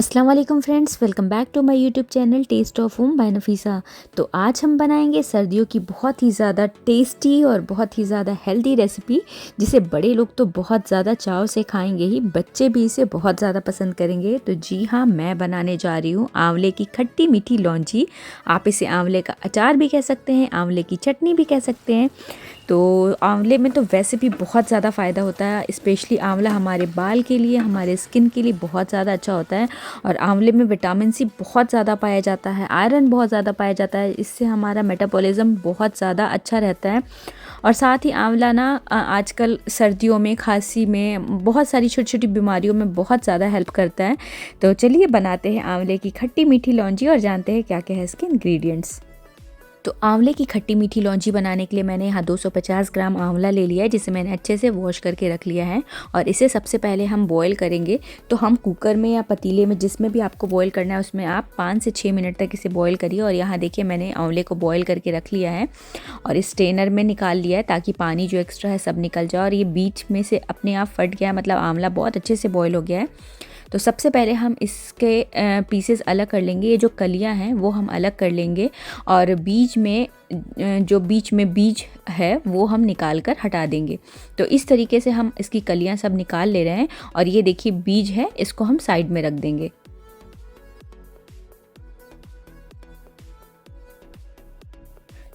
अस्सलाम वालेकुम friends, welcome back to my YouTube channel taste of home by Nafisa. तो आज हम बनाएंगे सर्दियों की बहुत ही ज़्यादा टेस्टी और बहुत ही ज़्यादा हेल्दी रेसिपी, जिसे बड़े लोग तो बहुत ज़्यादा चाव से खाएंगे ही, बच्चे भी इसे बहुत ज़्यादा पसंद करेंगे। तो जी हाँ, मैं बनाने जा रही हूँ आंवले की खट्टी मीठी लौंजी। आप इसे आंवले का अचार भी कह सकते हैं, आंवले की चटनी भी कह सकते हैं। तो आंवले में तो वैसे भी बहुत ज़्यादा फ़ायदा होता है, स्पेशली आंवला हमारे बाल के लिए, हमारे स्किन के लिए बहुत ज़्यादा अच्छा होता है। और आंवले में विटामिन सी बहुत ज़्यादा पाया जाता है, आयरन बहुत ज़्यादा पाया जाता है, इससे हमारा मेटाबॉलिज्म बहुत ज़्यादा अच्छा रहता है। और साथ ही आंवला ना आजकल सर्दियों में, खांसी में, बहुत सारी छोटी छोटी बीमारियों में बहुत ज़्यादा हेल्प करता है। तो चलिए बनाते हैं आंवले की खट्टी मीठी लौंजी और जानते हैं क्या क्या है इसके इंग्रेडिएंट्स। तो आंवले की खट्टी मीठी लौंजी बनाने के लिए मैंने यहाँ 250 ग्राम आंवला ले लिया है, जिसे मैंने अच्छे से वॉश करके रख लिया है। और इसे सबसे पहले हम बॉईल करेंगे। तो हम कुकर में या पतीले में, जिसमें भी आपको बॉईल करना है, उसमें आप 5 से 6 मिनट तक इसे बॉईल करिए। और यहाँ देखिए, मैंने आंवले को बॉईल करके रख लिया है और इस स्ट्रेनर में निकाल लिया है, ताकि पानी जो एक्स्ट्रा है सब निकल जाए। और ये बीच में से अपने आप फट गया है, मतलब आंवला बहुत अच्छे से बॉईल हो गया है। तो सबसे पहले हम इसके पीसेस अलग कर लेंगे। ये जो कलियां हैं वो हम अलग कर लेंगे, और बीच में जो बीच में बीज है वो हम निकाल कर हटा देंगे। तो इस तरीके से हम इसकी कलियां सब निकाल ले रहे हैं। और ये देखिए बीज है, इसको हम साइड में रख देंगे।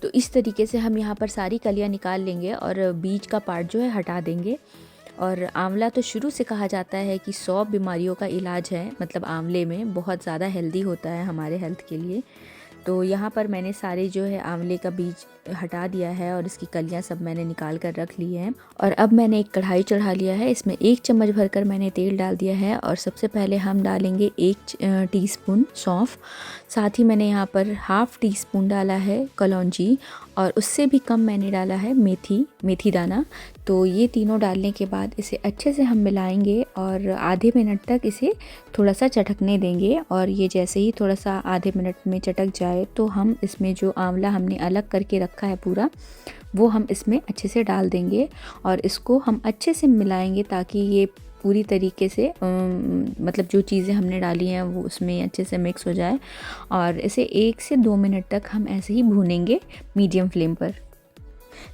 तो इस तरीके से हम यहाँ पर सारी कलियां निकाल लेंगे और बीज का पार्ट जो है हटा देंगे। और आंवला तो शुरू से कहा जाता है कि 100 बीमारियों का इलाज है, मतलब आंवले में बहुत ज़्यादा हेल्दी होता है हमारे हेल्थ के लिए। तो यहाँ पर मैंने सारे जो है आंवले का बीज हटा दिया है और इसकी कलियाँ सब मैंने निकाल कर रख ली हैं। और अब मैंने एक कढ़ाई चढ़ा लिया है, इसमें 1 चम्मच भरकर मैंने तेल डाल दिया है। और सबसे पहले हम डालेंगे 1 टीस्पून सौंफ। साथ ही मैंने यहाँ पर ½ टीस्पून डाला है कलौंजी, और उससे भी कम मैंने डाला है मेथी दाना। तो ये तीनों डालने के बाद इसे अच्छे से हम मिलाएंगे और आधे मिनट तक इसे थोड़ा सा चटकने देंगे। और ये जैसे ही थोड़ा सा आधे मिनट में चटक जाए, तो हम इसमें जो आंवला हमने अलग करके रखा है पूरा, वो हम इसमें अच्छे से डाल देंगे। और इसको हम अच्छे से मिलाएंगे, ताकि ये पूरी तरीके से मतलब जो चीज़ें हमने डाली हैं वो उसमें अच्छे से मिक्स हो जाए। और इसे 1 से 2 मिनट तक हम ऐसे ही भूनेंगे मीडियम फ्लेम पर।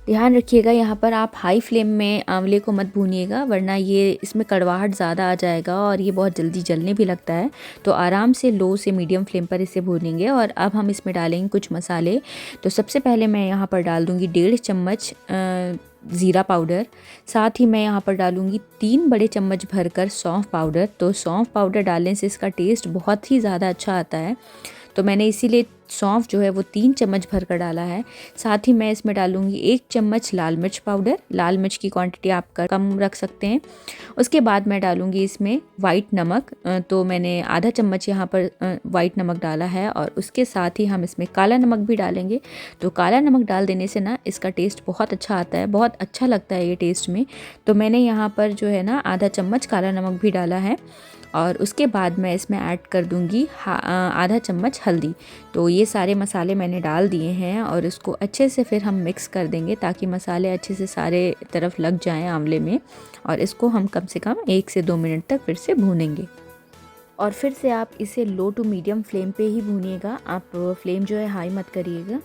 ध्यान रखिएगा, यहाँ पर आप हाई फ्लेम में आंवले को मत भूनिएगा, वरना ये इसमें कड़वाहट ज़्यादा आ जाएगा और ये बहुत जल्दी जलने भी लगता है। तो आराम से लो से मीडियम फ्लेम पर इसे भूनेंगे। और अब हम इसमें डालेंगे कुछ मसाले। तो सबसे पहले मैं यहाँ पर डाल दूँगी 1.5 चम्मच ज़ीरा पाउडर। साथ ही मैं यहाँ पर डालूँगी 3 बड़े चम्मच भरकर सौंफ पाउडर। तो सौंफ पाउडर डालने से इसका टेस्ट बहुत ही ज़्यादा अच्छा आता है, तो मैंने इसीलिए सौंफ जो है वो 3 चम्मच भर कर डाला है। साथ ही मैं इसमें डालूँगी 1 चम्मच लाल मिर्च पाउडर। लाल मिर्च की क्वांटिटी आप कम रख सकते हैं। उसके बाद मैं डालूँगी इसमें वाइट नमक। तो मैंने आधा चम्मच यहाँ पर वाइट नमक डाला है। और उसके साथ ही हम इसमें काला नमक भी डालेंगे। तो काला नमक डाल देने से ना इसका टेस्ट बहुत अच्छा आता है, बहुत अच्छा लगता है ये टेस्ट में। तो मैंने यहाँ पर जो है ना आधा चम्मच काला नमक भी डाला है। और उसके बाद मैं इसमें ऐड कर दूंगी आधा चम्मच हल्दी। तो ये सारे मसाले मैंने डाल दिए हैं और इसको अच्छे से फिर हम मिक्स कर देंगे, ताकि मसाले अच्छे से सारे तरफ लग जाएं आंवले में। और इसको हम कम से कम 1 से 2 मिनट तक फिर से भूनेंगे। और फिर से आप इसे लो टू मीडियम फ्लेम पे ही भूनिएगा, आप फ्लेम जो है हाई मत करिएगा।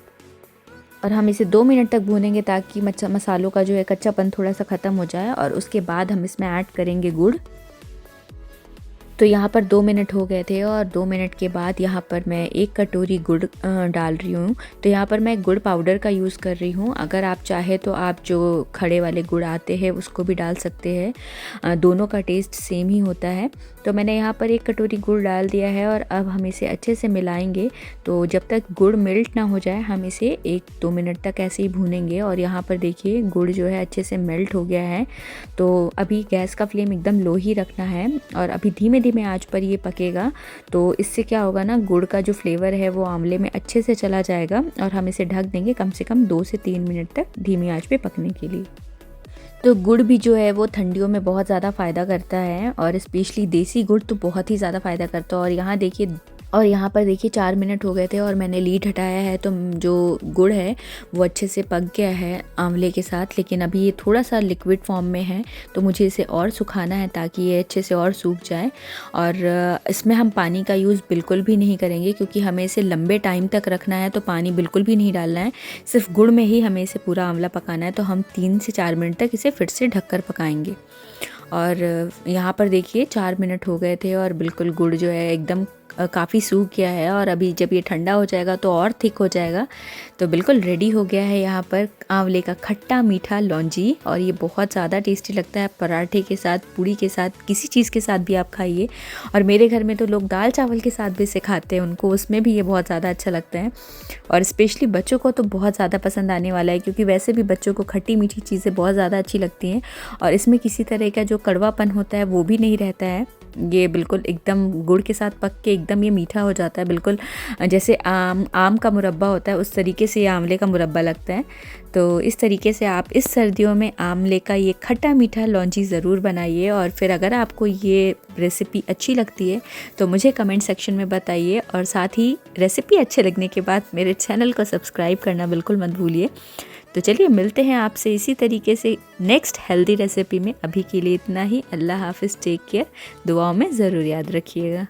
और हम इसे 2 मिनट तक भूनेंगे, ताकि मसालों का जो है कच्चापन थोड़ा सा ख़त्म हो जाए। और उसके बाद हम इसमें ऐड करेंगे गुड़। तो यहाँ पर 2 मिनट हो गए थे, और 2 मिनट के बाद यहाँ पर मैं 1 कटोरी गुड़ डाल रही हूँ। तो यहाँ पर मैं गुड़ पाउडर का यूज़ कर रही हूँ। अगर आप चाहे तो आप जो खड़े वाले गुड़ आते हैं उसको भी डाल सकते हैं, दोनों का टेस्ट सेम ही होता है। तो मैंने यहाँ पर 1 कटोरी गुड़ डाल दिया है, और अब हम इसे अच्छे से मिलाएंगे। तो जब तक गुड़ मेल्ट ना हो जाए, हम इसे 1-2 मिनट तक ऐसे ही भूनेंगे। और यहाँ पर देखिए गुड़ जो है अच्छे से मेल्ट हो गया है। तो अभी गैस का फ्लेम एकदम लो ही रखना है, और अभी धीमे धीमे आंच पर ये पकेगा। तो इससे क्या होगा ना, गुड़ का जो फ्लेवर है वो आंवले में अच्छे से चला जाएगा। और हम इसे ढक देंगे कम से कम 2 से 3 मिनट तक धीमी आंच पे पकने के लिए। तो गुड़ भी जो है वो ठंडियों में बहुत ज़्यादा फ़ायदा करता है, और स्पेशली देसी गुड़ तो बहुत ही ज़्यादा फ़ायदा करता है। और यहाँ देखिए और यहाँ पर देखिए 4 मिनट हो गए थे और मैंने लीड हटाया है, तो जो गुड़ है वो अच्छे से पक गया है आंवले के साथ। लेकिन अभी ये थोड़ा सा लिक्विड फॉर्म में है, तो मुझे इसे और सुखाना है ताकि ये अच्छे से और सूख जाए। और इसमें हम पानी का यूज़ बिल्कुल भी नहीं करेंगे, क्योंकि हमें इसे लंबे टाइम तक रखना है, तो पानी बिल्कुल भी नहीं डालना है। सिर्फ गुड़ में ही हमें इसे पूरा आंवला पकाना है। तो हम 3 से 4 मिनट तक इसे फिर से ढककर पकाएंगे। और यहाँ पर देखिए 4 मिनट हो गए थे और बिल्कुल गुड़ जो है एकदम काफ़ी सूख गया है। और अभी जब ये ठंडा हो जाएगा तो और थिक हो जाएगा। तो बिल्कुल रेडी हो गया है यहाँ पर आंवले का खट्टा मीठा लौंजी। और ये बहुत ज़्यादा टेस्टी लगता है, पराठे के साथ, पूड़ी के साथ, किसी चीज़ के साथ भी आप खाइए। और मेरे घर में तो लोग दाल चावल के साथ भी इसे खाते हैं, उनको उसमें भी ये बहुत ज़्यादा अच्छा लगता है। और स्पेशली बच्चों को तो बहुत ज़्यादा पसंद आने वाला है, क्योंकि वैसे भी बच्चों को खट्टी मीठी चीज़ें बहुत ज़्यादा अच्छी लगती हैं। और इसमें किसी तरह का जो कड़वापन होता है वो भी नहीं रहता है। ये बिल्कुल एकदम गुड़ के साथ पक के एकदम ये मीठा हो जाता है, बिल्कुल जैसे आम का मुरब्बा होता है उस तरीके से ये आंवले का मुरब्बा लगता है। तो इस तरीके से आप इस सर्दियों में आंवले का ये खट्टा मीठा लौंजी ज़रूर बनाइए। और फिर अगर आपको ये रेसिपी अच्छी लगती है तो मुझे कमेंट सेक्शन में बताइए। और साथ ही रेसिपी अच्छे लगने के बाद मेरे चैनल को सब्सक्राइब करना बिल्कुल मत भूलिए। तो चलिए मिलते हैं आपसे इसी तरीके से नेक्स्ट हेल्दी रेसिपी में। अभी के लिए इतना ही। अल्लाह हाफिज़, टेक केयर, दुआओं में ज़रूर याद रखिएगा।